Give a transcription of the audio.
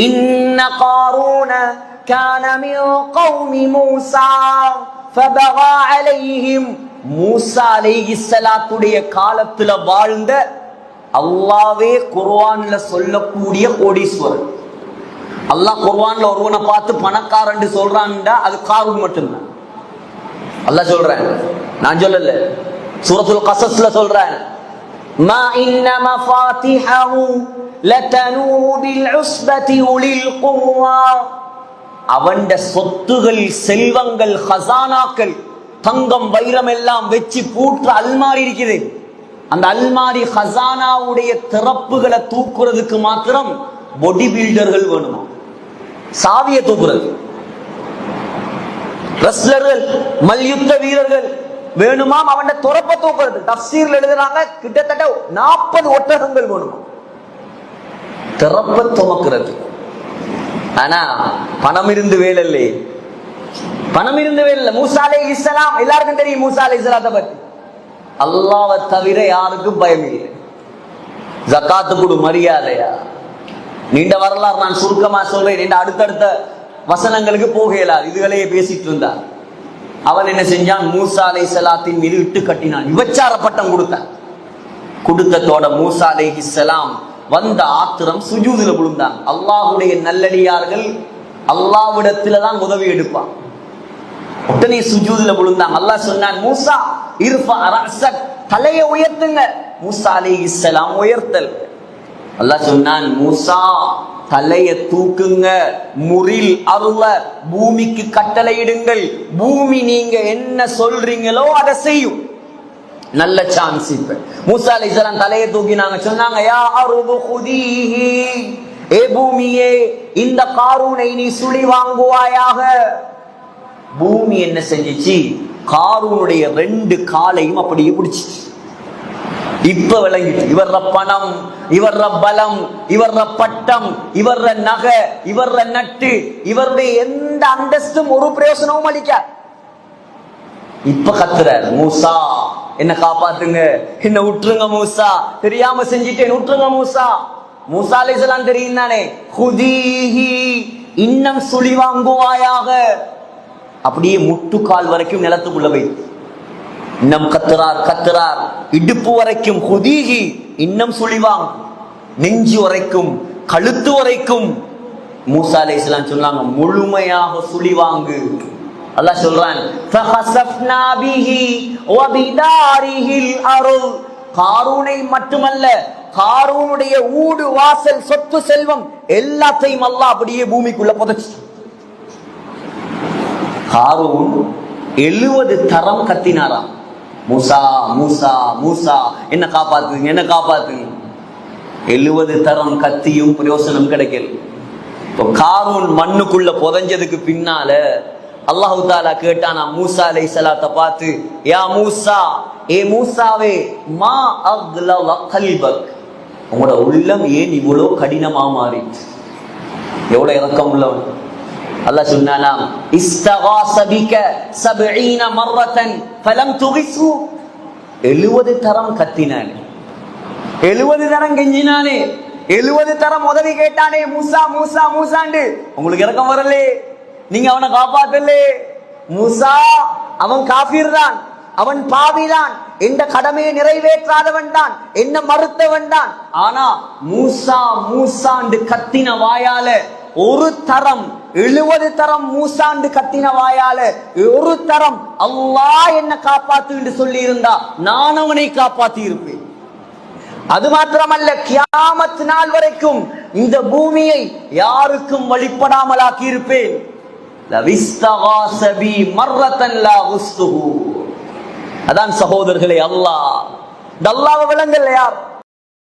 இன்ன காரூன கான மின் கௌமி மூஸா ஃபபகா அலைஹிம். மூஸா அலைஹிஸ்ஸலாத்துடைய காலத்துல வாழ்ந்த அல்லாஹ்வே குர்ஆன்ல சொல்லக்கூடிய கோடீஸ்வரன். அல்லாஹ் குர்ஆன்ல ஒருவனை பார்த்து பணக்காரன் சொல்றான்டா அது காரூன் மட்டும்தான். அல்லாஹ் சொல்றேன், நான் சொல்லல, சூரத்துல் கஸஸ்ல சொல்றேன், மா இன்ன மஃபாத்திஹு லதனூ பில் உஸ்பதி உலில் குவா. அவண்ட சொத்துகள், செல்வங்கள், ஹசானாக்கள், தங்கம் வைரம் எல்லாம் வச்சு பூற்ற அல்மாரி இருக்குது. அந்த அல்மாரி ஹசானாவுடைய திறப்புகளை தூக்குறதுக்கு மாத்திரம் பாடி பில்டர்கள் வேணுமா? சாவியை தூக்குறது ரெஸ்லர்கள், மல்யுத்த வீரர்கள் வேணுமாம். அவன் துறப்ப தூக்குறது. தஃசீர்ல எழுதுறாங்க கிட்டத்தட்ட 40 ஒட்டகங்கள் வேணுமா திறப்ப துமக்கிறது. ஆனா பணம் இருந்து வேலை இல்லை, பணம் இருந்து வேலை இல்லை. மூஸா அலைஹிஸ்ஸலாம் எல்லாருக்கும் தெரியும். மூஸா அலைஹிஸ்ஸலாத்தை பத்தி அல்லாஹ்வை தவிர யாருக்கும் பயம் இல்லை. ஜகாத்து கொடு, மரியாதையா. நீண்ட வரலாறு நான் சுருக்கமா சொல்றேன். நீண்ட அடுத்தடுத்த வசனங்களுக்கு போக இயலாது, இதுகளையே பேசிட்டு இருந்தான். அவன் என்ன செஞ்சான்? மூஸா அலைஹிஸ்ஸலாத்தின் மீது இட்டு கட்டினான், விபச்சார பட்டம் கொடுத்தான். கொடுத்ததோட மூஸா அலைஹிஸ்ஸலாம் வந்த ஆத்திரம் சுஜூதுல விழுந்தான். அல்லாஹ்வுடைய நல்லடியார்கள் அல்லாஹ்விடத்துலதான் உதவி எடுப்பான். உடனே சுஜூதுல விழுந்தான். அல்லாஹ் சொன்னான், மூஸா இர்ஃபா ரஅஸக், தலையை உயர்த்துங்க. மூஸா அலைஹிஸ்ஸலாம் உயர்த்தல். அல்லாஹ் சொன்னான், மூஸா தலையை தூக்குங்க, முரில் அருள, பூமிக்கு கட்டளையிடுங்கள், பூமி நீங்க என்ன சொல்றீங்களோ அதை செய்யும். நல்ல சான்ஸ். இப்ப மூஸா அலைஹிஸ்ஸலாம் தலையை தூக்கினாங்க. சொன்னாங்க, யா அர்து குதீஹி, ஏ பூமியே இந்த காரூனை நீ சுழி வாங்குவாயாக. பூமி என்ன செஞ்சிச்சு? காரூனுடைய 2 காலையும் அப்படியே பிடிச்சிச்சு. இப்ப விளங்கிட்டு, இவர்ற பணம், இவர்ற பலம், இவர்ற பட்டம், இவர்ற நகை, இவர்ற நட்டு, இவருடைய எந்த அந்தஸ்தும் ஒரு பிரயோசனமும் அளிக்க. இப்ப கத்துறார், மூஸா என்ன காப்பாத்துங்க, என்ன விட்டுருங்க மூஸா, தெரியாம செஞ்சிட்டேன், விட்டுருங்க மூஸா. மூஸா அலைஹிஸ்ஸலாம் தெரியும் தானே, ஹுதீஹி, இன்னும் சுழி வாங்குவாயாக. அப்படியே முட்டுக்கால் வரைக்கும் நிலத்துக்குள்ள வைத்து இன்னும் கத்துறார், கத்துறார், இடுப்பு வரைக்கும். ஹுதீஹி, இன்னும் சுழிவாங்க, நெஞ்சு வரைக்கும், கழுத்து வரைக்கும். மூஸா அலைஹிஸ்ஸலாம் சொன்னாங்க, முழுமையாக சுழிவாங்கு. அல்லாஹ் சொல்றான், ஃபஹஸஃப்னா பிஹி வ பிதாரிஹில் அர்த். காரூனை மட்டுமல்ல, காரூனுடைய ஊடு வாசல் சொத்து செல்வம் எல்லாத்தையும் அல்லாஹ் அப்படியே பூமிக்குள்ள புதைச்சு. காரூன் 70 தரம் கத்தினாராம், மூஸா மூஸா மூஸா என்ன காப்பாத்துங்க, என்ன காப்பாத்துங்க. 70 தரம் கத்தியும் பிரயோசனம் கிடைக்கல. இப்போ காரூன் மண்ணுக்குள்ள புதைஞ்சதுக்கு பின்னால அல்லாஹ் தஆலா கேட்டானா மூஸா அலைஹிஸ்ஸலாத்தை பார்த்து, யா மூஸா, ஏ மூஸாவே, மா அக்லவ கல்பக், உங்களோட உள்ளம் ஏன் இவ்வளவு கடினமா மாறிச்சு? எவ்வளவு இரக்கம் உள்ளவன். அல்லாஹ் சொன்னானாம், இஸ்தகாஸ பிக 70 மர்ரத்தன் ஃபலம் துகிஸு. 70 தரம் கத்தினானே, 70 தரம் கெஞ்சினானே, 70 தரம் உதவி கேட்டானே, மூஸா மூஸா மூஸாண்டு. உங்களுக்கு இரக்கம் வரலே, நீங்க அவனை காப்பாத்தலே. மூஸா அவன் காஃபிர் தான், அவன் பாவிதான், எந்த கடமையை நிறைவேற்றாதவன் தான், என்ன மறுத்தவன் தான். ஆனா மூஸா மூஸாண்டு கத்தின வாயால ஒரு தரம், 70 தரம் மூஸாண்டு கத்தின வாயால ஒரு தரம் அல்லாஹ் என்ன காப்பாத்து சொல்லி இருந்தா நான் அவனை காப்பாத்தி இருப்பேன். அது மாத்திரமல்ல, கியாமத் நாள் வரைக்கும் இந்த பூமியை யாருக்கும் வழிபடாமல் ஆக்கி இருப்பேன். அதான் சகோதரர்களே, அல்லாஹ் விளங்கல்ல யார்?